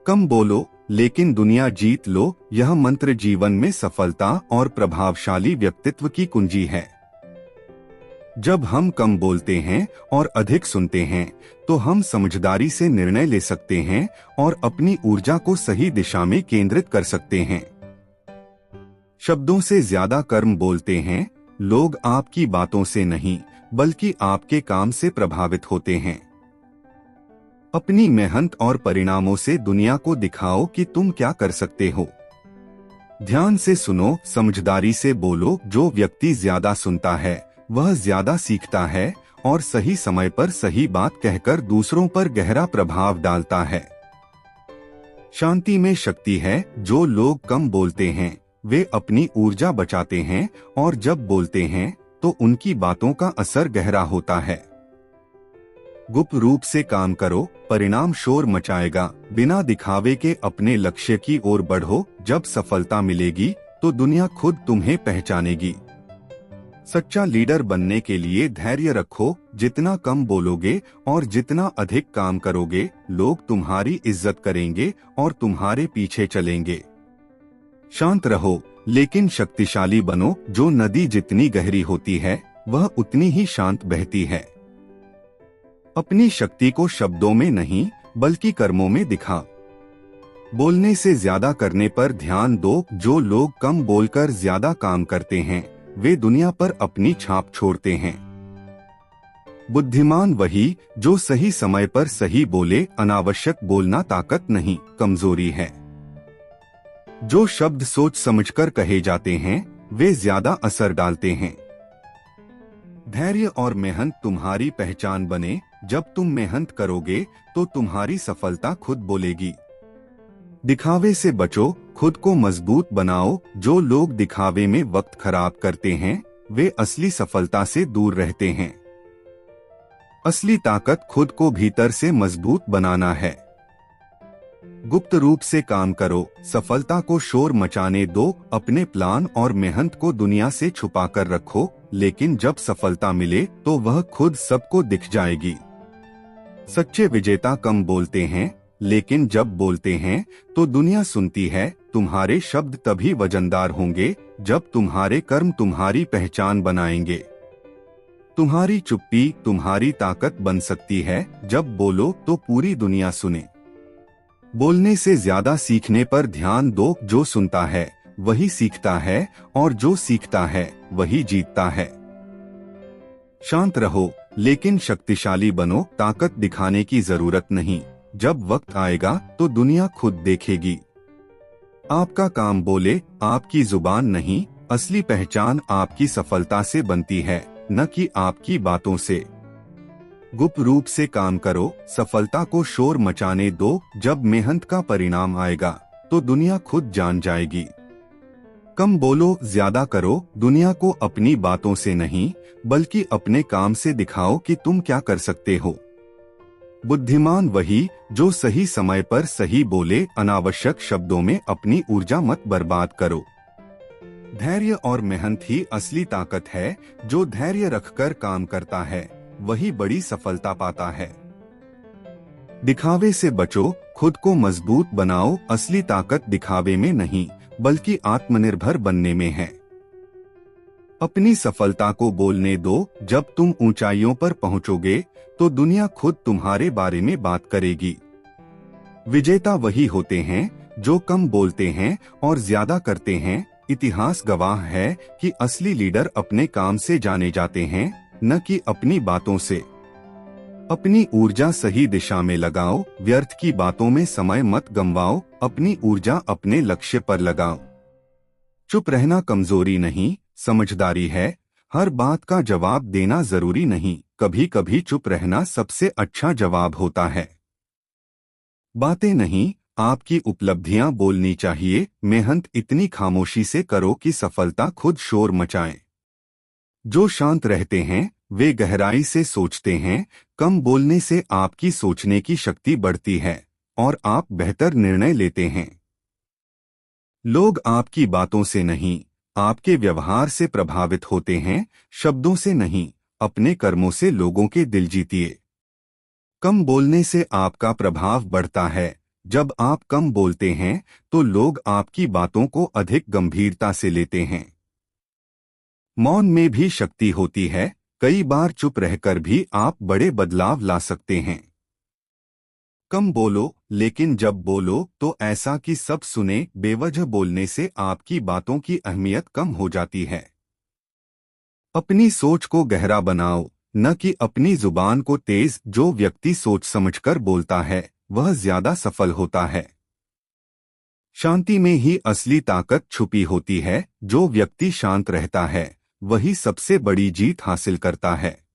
कम बोलो लेकिन दुनिया जीत लो, यह मंत्र जीवन में सफलता और प्रभावशाली व्यक्तित्व की कुंजी है। जब हम कम बोलते हैं और अधिक सुनते हैं तो हम समझदारी से निर्णय ले सकते हैं और अपनी ऊर्जा को सही दिशा में केंद्रित कर सकते हैं। शब्दों से ज्यादा कर्म बोलते हैं। लोग आपकी बातों से नहीं बल्कि आपके काम से प्रभावित होते हैं। अपनी मेहनत और परिणामों से दुनिया को दिखाओ कि तुम क्या कर सकते हो। ध्यान से सुनो, समझदारी से बोलो। जो व्यक्ति ज्यादा सुनता है वह ज्यादा सीखता है और सही समय पर सही बात कहकर दूसरों पर गहरा प्रभाव डालता है। शांति में शक्ति है। जो लोग कम बोलते हैं वे अपनी ऊर्जा बचाते हैं और जब बोलते हैं तो उनकी बातों का असर गहरा होता है। गुप्त रूप से काम करो, परिणाम शोर मचाएगा। बिना दिखावे के अपने लक्ष्य की ओर बढ़ो। जब सफलता मिलेगी तो दुनिया खुद तुम्हें पहचानेगी। सच्चा लीडर बनने के लिए धैर्य रखो। जितना कम बोलोगे और जितना अधिक काम करोगे, लोग तुम्हारी इज्जत करेंगे और तुम्हारे पीछे चलेंगे। शांत रहो लेकिन शक्तिशाली बनो। जो नदी जितनी गहरी होती है वह उतनी ही शांत बहती है। अपनी शक्ति को शब्दों में नहीं बल्कि कर्मों में दिखा। बोलने से ज्यादा करने पर ध्यान दो। जो लोग कम बोलकर ज्यादा काम करते हैं वे दुनिया पर अपनी छाप छोड़ते हैं। बुद्धिमान वही जो सही समय पर सही बोले। अनावश्यक बोलना ताकत नहीं, कमजोरी है। जो शब्द सोच समझकर कहे जाते हैं वे ज्यादा असर डालते हैं। धैर्य और मेहनत तुम्हारी पहचान बने। जब तुम मेहनत करोगे तो तुम्हारी सफलता खुद बोलेगी। दिखावे से बचो, खुद को मजबूत बनाओ। जो लोग दिखावे में वक्त खराब करते हैं वे असली सफलता से दूर रहते हैं। असली ताकत खुद को भीतर से मजबूत बनाना है। गुप्त रूप से काम करो, सफलता को शोर मचाने दो। अपने प्लान और मेहनत को दुनिया से छुपा कर रखो, लेकिन जब सफलता मिले तो वह खुद सबको दिख जाएगी। सच्चे विजेता कम बोलते हैं लेकिन जब बोलते हैं तो दुनिया सुनती है। तुम्हारे शब्द तभी वजनदार होंगे जब तुम्हारे कर्म तुम्हारी पहचान बनाएंगे। तुम्हारी चुप्पी तुम्हारी ताकत बन सकती है। जब बोलो तो पूरी दुनिया सुने। बोलने से ज्यादा सीखने पर ध्यान दो। जो सुनता है वही सीखता है और जो सीखता है वही जीतता है। शांत रहो लेकिन शक्तिशाली बनो। ताकत दिखाने की जरूरत नहीं, जब वक्त आएगा तो दुनिया खुद देखेगी। आपका काम बोले, आपकी जुबान नहीं। असली पहचान आपकी सफलता से बनती है, न कि आपकी बातों से। गुप्त रूप से काम करो, सफलता को शोर मचाने दो। जब मेहनत का परिणाम आएगा तो दुनिया खुद जान जाएगी। कम बोलो, ज्यादा करो। दुनिया को अपनी बातों से नहीं बल्कि अपने काम से दिखाओ कि तुम क्या कर सकते हो। बुद्धिमान वही जो सही समय पर सही बोले। अनावश्यक शब्दों में अपनी ऊर्जा मत बर्बाद करो। धैर्य और मेहनत ही असली ताकत है। जो धैर्य रखकर काम करता है वही बड़ी सफलता पाता है। दिखावे से बचो, खुद को मजबूत बनाओ। असली ताकत दिखावे में नहीं बल्कि आत्मनिर्भर बनने में है। अपनी सफलता को बोलने दो। जब तुम ऊंचाइयों पर पहुंचोगे तो दुनिया खुद तुम्हारे बारे में बात करेगी। विजेता वही होते हैं जो कम बोलते हैं और ज्यादा करते हैं। इतिहास गवाह है कि असली लीडर अपने काम से जाने जाते हैं, न कि अपनी बातों से। अपनी ऊर्जा सही दिशा में लगाओ। व्यर्थ की बातों में समय मत गंवाओ। अपनी ऊर्जा अपने लक्ष्य पर लगाओ। चुप रहना कमजोरी नहीं, समझदारी है। हर बात का जवाब देना जरूरी नहीं, कभी कभी चुप रहना सबसे अच्छा जवाब होता है। बातें नहीं, आपकी उपलब्धियां बोलनी चाहिए। मेहनत इतनी खामोशी से करो कि सफलता खुद शोर मचाए। जो शांत रहते हैं वे गहराई से सोचते हैं। कम बोलने से आपकी सोचने की शक्ति बढ़ती है और आप बेहतर निर्णय लेते हैं। लोग आपकी बातों से नहीं, आपके व्यवहार से प्रभावित होते हैं। शब्दों से नहीं, अपने कर्मों से लोगों के दिल जीतिए। कम बोलने से आपका प्रभाव बढ़ता है, जब आप कम बोलते हैं तो लोग आपकी बातों को अधिक गंभीरता से लेते हैं। मौन में भी शक्ति होती है। कई बार चुप रहकर भी आप बड़े बदलाव ला सकते हैं। कम बोलो, लेकिन जब बोलो तो ऐसा कि सब सुने। बेवजह बोलने से आपकी बातों की अहमियत कम हो जाती है। अपनी सोच को गहरा बनाओ, न कि अपनी जुबान को तेज। जो व्यक्ति सोच समझकर बोलता है वह ज्यादा सफल होता है। शांति में ही असली ताकत छुपी होती है। जो व्यक्ति शांत रहता है वही सबसे बड़ी जीत हासिल करता है।